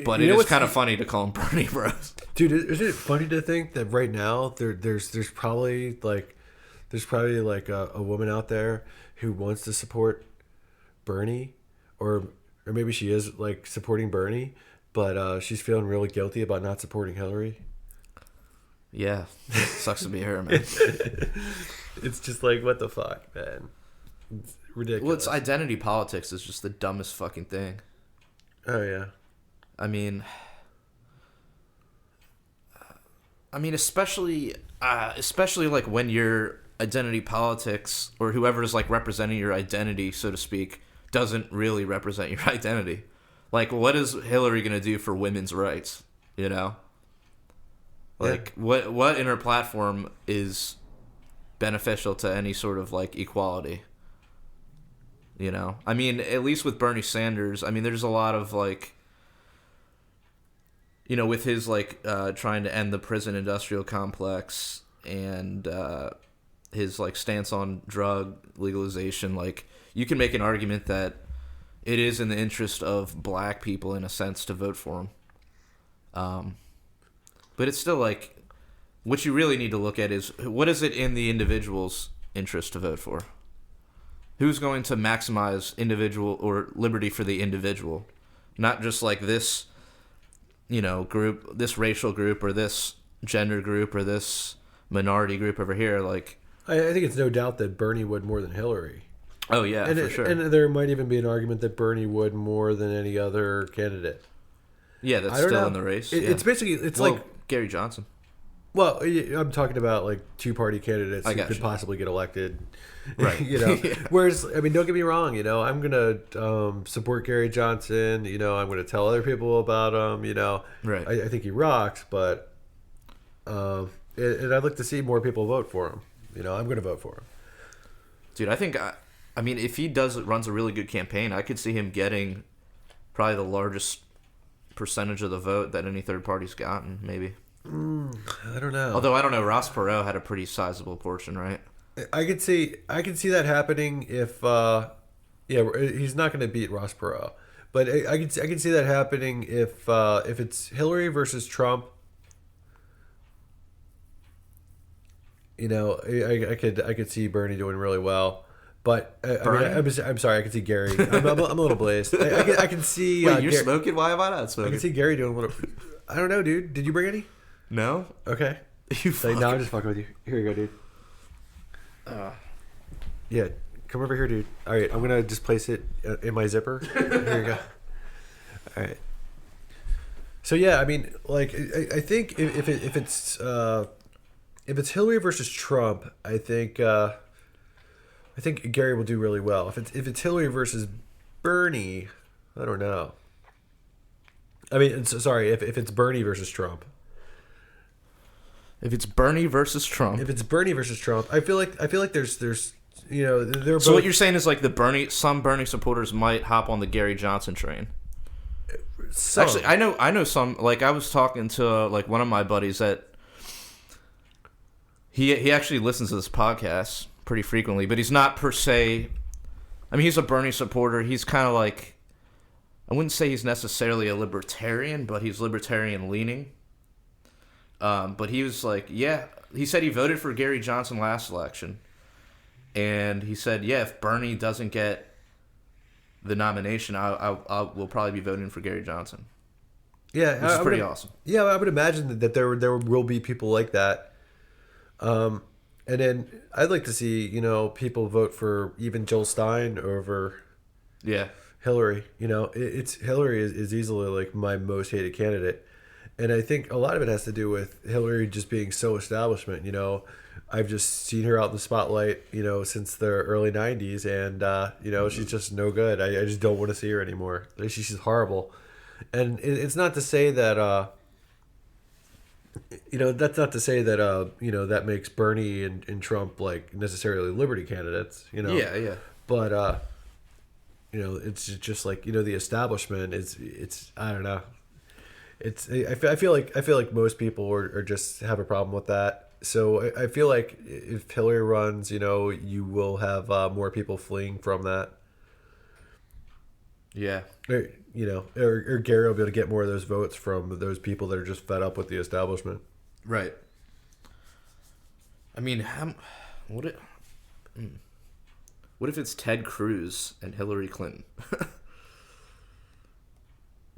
But it is kind of funny to call them Bernie bros. Dude, isn't it funny to think that right now there's probably like a woman out there who wants to support Bernie, or maybe she is like supporting Bernie, but she's feeling really guilty about not supporting Hillary. Yeah, sucks to be her, man. It's just like, what the fuck, man? It's ridiculous. Well, it's identity politics is just the dumbest fucking thing. Oh yeah. I mean, especially like when your identity politics, or whoever is like representing your identity, so to speak, doesn't really represent your identity. Like, what is Hillary gonna do for women's rights? You know, like what in her platform is beneficial to any sort of like equality? You know, I mean, at least with Bernie Sanders, I mean, there's a lot of like, you know, with his like trying to end the prison industrial complex, and his like stance on drug legalization, like you can make an argument that it is in the interest of black people in a sense to vote for him. But it's still like, what you really need to look at is, what is it in the individual's interest to vote for? Who's going to maximize individual or liberty for the individual? Not just like this, you know, group, this racial group, or this gender group, or this minority group over here. Like, I think it's no doubt that Bernie would more than Hillary. Oh yeah, for sure. And there might even be an argument that Bernie would more than any other candidate. Yeah, that's still in the race. It's basically, it's like Gary Johnson. Well, I'm talking about like two-party candidates who could possibly get elected, right? You know, yeah. Whereas, I mean, don't get me wrong. You know, I'm gonna support Gary Johnson. You know, I'm gonna tell other people about him. You know, right? I think he rocks, but and I'd like to see more people vote for him. You know, I'm gonna vote for him, dude. I mean, if he runs a really good campaign, I could see him getting probably the largest percentage of the vote that any third party's gotten, maybe. I don't know. Although I don't know, Ross Perot had a pretty sizable portion, right? I could see that happening if, he's not going to beat Ross Perot, but I could see that happening if it's Hillary versus Trump. You know, I could see Bernie doing really well, but I'm sorry, I can see Gary. I'm a little blazed. I can see. Wait, you're smoking? Why am I not smoking? I can see Gary doing a little. I don't know, dude. Did you bring any? No. Okay. No, I'm just fucking with you. Here you go, dude. Yeah, come over here, dude. All right, I'm gonna just place it in my zipper. Here you go. All right. So yeah, I mean, like, I think if it's Hillary versus Trump, I think Gary will do really well. If it's Hillary versus Bernie, I don't know. I mean, sorry, if it's Bernie versus Trump. If it's Bernie versus Trump. If it's Bernie versus Trump, I feel like there's you know, they're both. So what you're saying is like some Bernie supporters might hop on the Gary Johnson train. Actually, I know some. Like, I was talking to like one of my buddies that he actually listens to this podcast pretty frequently, but he's not per se. I mean, he's a Bernie supporter. He's kind of like, I wouldn't say he's necessarily a libertarian, but he's libertarian leaning. But he was like, yeah, he said he voted for Gary Johnson last election. And he said, yeah, if Bernie doesn't get the nomination, I will probably be voting for Gary Johnson. Yeah, which is pretty awesome. Yeah, I would imagine that there will be people like that. And then I'd like to see, people vote for even Jill Stein over Hillary. It's Hillary is easily like my most hated candidate. And I think a lot of it has to do with Hillary just being so establishment. I've just seen her out in the spotlight, since the early 90s. And, she's just no good. I just don't want to see her anymore. She's horrible. And it's not to say that, that's not to say that, that makes Bernie and Trump like necessarily liberty candidates, Yeah. But, it's just like, the establishment it's, I don't know. I feel like most people are just have a problem with that. So I feel like if Hillary runs, you will have more people fleeing from that. Yeah. Or Gary will be able to get more of those votes from those people that are just fed up with the establishment. Right. I mean, what if it's Ted Cruz and Hillary Clinton?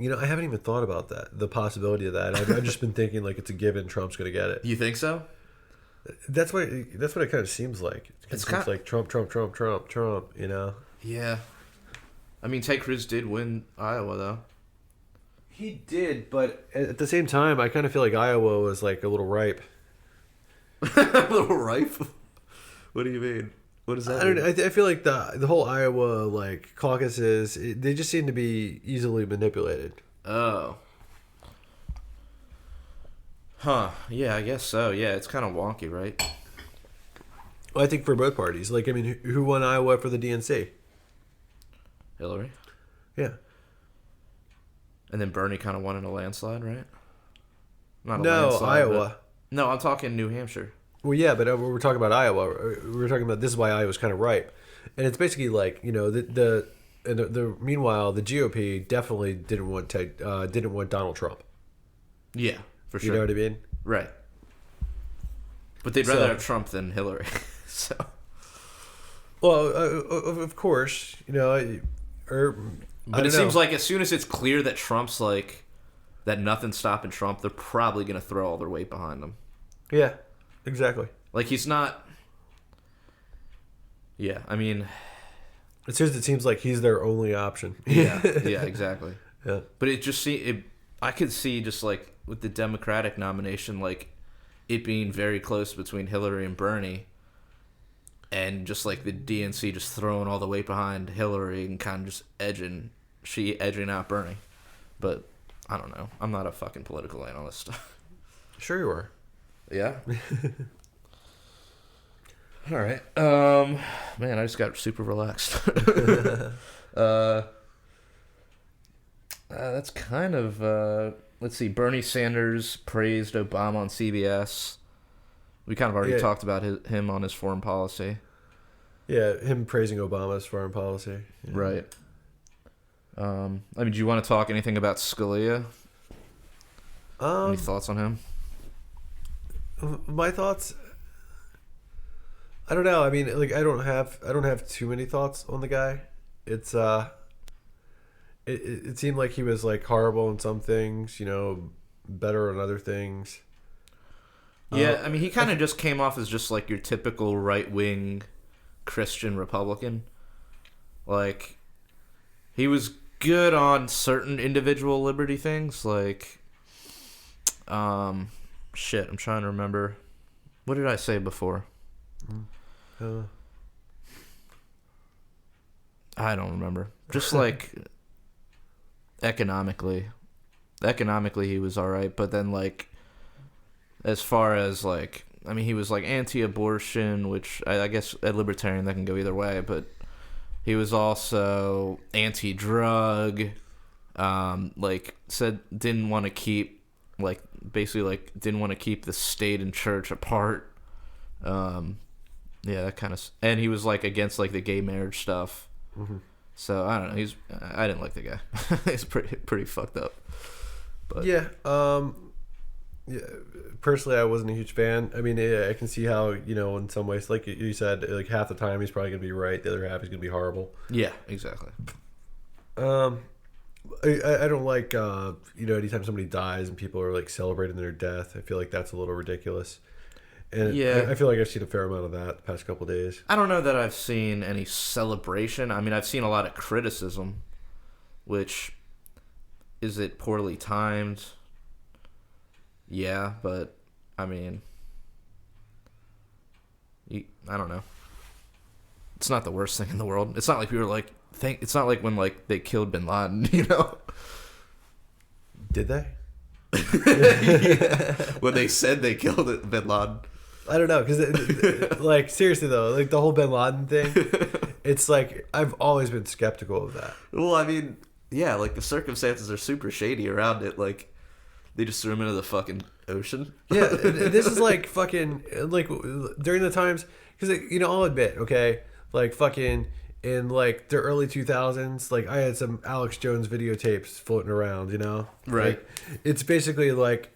I haven't even thought about that. The possibility of that. I've just been thinking like it's a given. Trump's going to get it. You think so? That's what it kind of seems like. It seems like Trump. Yeah. I mean, Ted Cruz did win Iowa, though. He did, but at the same time, I kind of feel like Iowa was like a little ripe. A little ripe? What do you mean? What does that mean? I feel like the whole Iowa like caucuses, they just seem to be easily manipulated. Oh. Huh. Yeah, I guess so. Yeah, it's kind of wonky, right? Well, I think for both parties. Like, I mean, who won Iowa for the DNC? Hillary. Yeah. And then Bernie kind of won in a landslide, right? Not a no, landslide, Iowa. No, I'm talking New Hampshire. Well, yeah, but we're talking about Iowa. We're talking about this is why Iowa's kind of ripe, and it's basically like the meanwhile the GOP definitely didn't want Donald Trump. Yeah, for sure. You know what I mean? Right. But they'd rather have Trump than Hillary. So. Well, of course, But it seems like as soon as it's clear that Trump's like that, nothing's stopping Trump, they're probably going to throw all their weight behind him. Yeah. Exactly. Like he's not. Yeah, I mean. It seems like he's their only option. Yeah, exactly. Yeah. But I could see just like with the Democratic nomination, like it being very close between Hillary and Bernie, and just like the DNC just throwing all the weight behind Hillary and kind of just edging out Bernie. But I don't know. I'm not a fucking political analyst. Sure you are. Yeah. All right. Man, I just got super relaxed. That's kind of. Let's see. Bernie Sanders praised Obama on CBS. We kind of already talked about him on his foreign policy. Yeah, him praising Obama's foreign policy. Yeah. Right. I mean, do you want to talk anything about Scalia? Any thoughts on him? My thoughts, I don't know. I mean, like I don't have too many thoughts on the guy. It's it seemed like he was like horrible in some things, better on other things. Yeah, I mean, he kind of just came off as just like your typical right-wing Christian Republican. Like, he was good on certain individual liberty things, like shit, I'm trying to remember. What did I say before? I don't remember. Just like economically he was all right, but then like as far as like, I mean, he was like anti-abortion, which I guess at libertarian that can go either way, but he was also anti-drug, like said didn't want to keep like basically like didn't want to keep the state and church apart. Yeah, that kind of, and he was like against like the gay marriage stuff. Mm-hmm. So I don't know. I didn't like the guy. He's pretty fucked up. But yeah. Yeah. Personally, I wasn't a huge fan. I mean, I can see how, in some ways, like you said, like half the time he's probably gonna be right. The other half he's gonna be horrible. Yeah, exactly. I don't like anytime somebody dies and people are like celebrating their death. I feel like that's a little ridiculous. And yeah, I feel like I've seen a fair amount of that the past couple of days. I don't know that I've seen any celebration. I mean, I've seen a lot of criticism, which is it poorly timed? Yeah, but I mean, I don't know. It's not the worst thing in the world. It's not like people are like it's not like when like they killed Bin Laden, Did they? Yeah. When they said they killed Bin Laden. I don't know, because like seriously though, like the whole Bin Laden thing, it's like I've always been skeptical of that. Well, I mean, yeah, like the circumstances are super shady around it. Like they just threw him into the fucking ocean. Yeah, this is like fucking like during the times, because I'll admit, okay, like fucking in like the early 2000s, like I had some Alex Jones videotapes floating around, Right. Like, it's basically like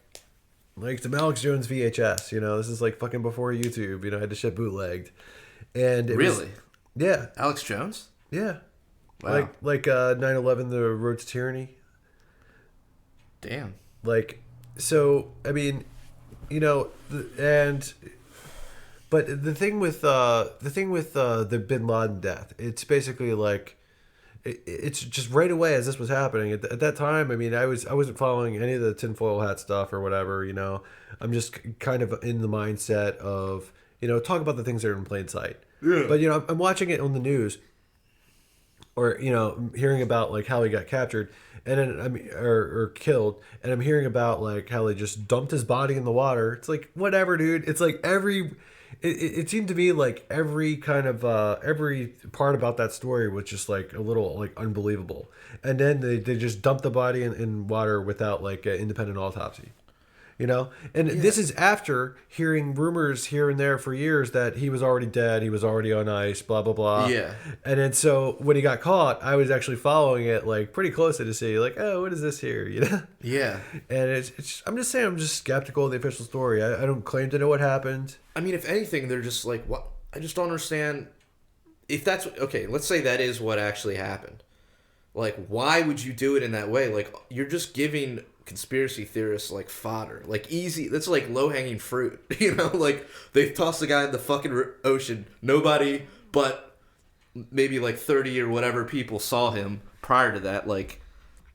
some Alex Jones VHS, this is like fucking before YouTube, I had to shit bootlegged. And it Really? Yeah. Alex Jones? Yeah. Wow. Like 9/11, the Road to Tyranny. Damn. Like, so, I mean, but the thing with the Bin Laden death, it's basically like, it's just right away as this was happening at that time. I mean, I wasn't following any of the tinfoil hat stuff or whatever. I'm just kind of in the mindset of talk about the things that are in plain sight. Yeah. But I'm watching it on the news, or hearing about like how he got captured, and then or killed, and I'm hearing about like how they just dumped his body in the water. It's like, whatever, dude. It's like It seemed to me like every kind of every part about that story was just like a little like unbelievable, and then they just dumped the body in water without like an independent autopsy, This is after hearing rumors here and there for years that he was already dead, he was already on ice, blah blah blah. Yeah. And then so when he got caught, I was actually following it like pretty closely to see like, oh, what is this here, Yeah. And it's I'm just saying, I'm just skeptical of the official story. I don't claim to know what happened. I mean, if anything, they're just like, what? I just don't understand. If that's okay, let's say that is what actually happened. Like, why would you do it in that way? Like, you're just giving conspiracy theorists like fodder, like easy. That's like low hanging fruit, Like they've tossed the guy in the fucking ocean. Nobody but maybe like 30 or whatever people saw him prior to that. Like,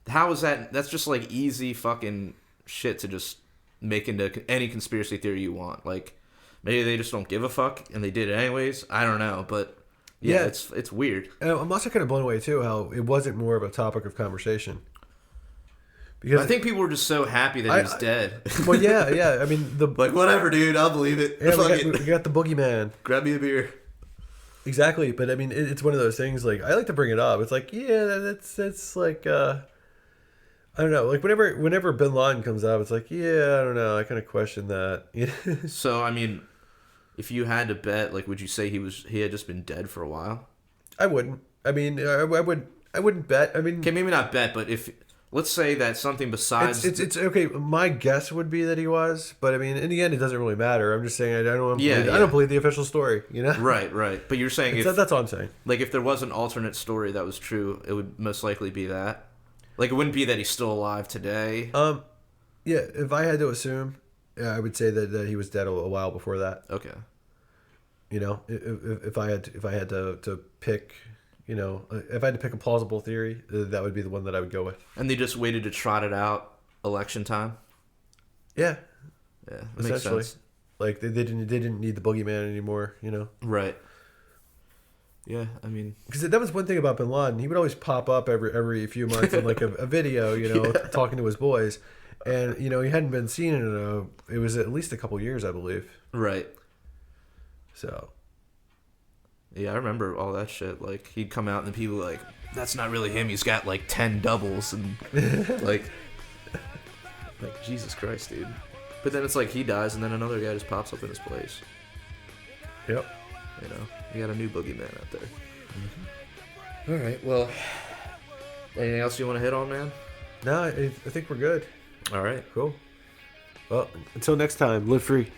how is that? That's just like easy fucking shit to just make into any conspiracy theory you want. Like, maybe they just don't give a fuck and they did it anyways. I don't know, but yeah. It's weird. And I'm also kind of blown away too how it wasn't more of a topic of conversation. Because I think people were just so happy that he was dead. Well, yeah. I mean, like, whatever, dude. I'll believe it. Yeah, we got the boogeyman. Grab me a beer. Exactly, but I mean, it's one of those things. Like, I like to bring it up. It's like, yeah, that's like, I don't know. Like, whenever Bin Laden comes up, it's like, yeah, I don't know. I kind of question that. So, I mean, if you had to bet, like, would you say he had just been dead for a while? I wouldn't. I mean, I wouldn't bet. I mean, okay, maybe not bet, but if. Let's say that something besides... It's okay. My guess would be that he was, but I mean, in the end, it doesn't really matter. I'm just saying I don't believe the official story, Right. But you're saying... That's all I'm saying. Like, if there was an alternate story that was true, it would most likely be that? Like, it wouldn't be that he's still alive today? Yeah, if I had to assume, I would say that he was dead a while before that. Okay. If I had to pick... if I had to pick a plausible theory, that would be the one that I would go with. And they just waited to trot it out election time? Yeah. Yeah, makes sense. Like, they didn't need the boogeyman anymore, Right. Yeah, I mean... Because that was one thing about Bin Laden. He would always pop up every few months in, like, a video, talking to his boys. And, he hadn't been seen in it was at least a couple years, I believe. Right. So... Yeah, I remember all that shit. Like, he'd come out and the people were like, that's not really him. He's got, like, 10 doubles. And, like, Jesus Christ, dude. But then it's like he dies and then another guy just pops up in his place. Yep. You got a new boogeyman out there. Mm-hmm. All right. Well, anything else you want to hit on, man? No, I think we're good. All right. Cool. Well, until next time, live free.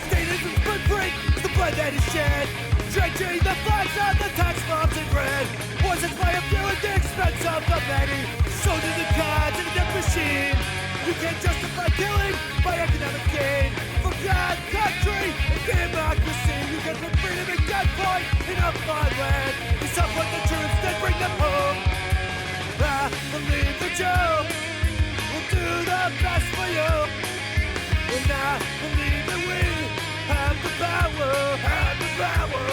Statism's footprint is the blood that is shed. Drenching the flags on the tax bombs in red. Poisons by a few at the expense of the many. Sold to the gods in a death machine. You can't justify killing by economic gain. For God, country, and democracy. You can put freedom at gunpoint in a foreign land. You support the troops, then bring them home. I believe that you will do the best for you. And I believe that we have the power, have the power.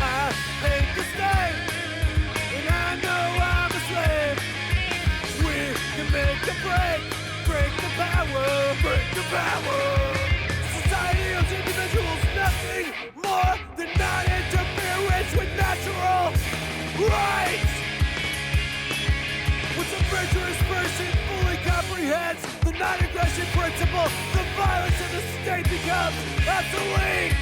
I hate the state, and I know I'm a slave. We can make a break the power, break the power. Society owes individuals nothing more than non-interference with natural rights. Once a virtuous person fully comprehends the non-aggression principle, the violence of the state becomes obsolete.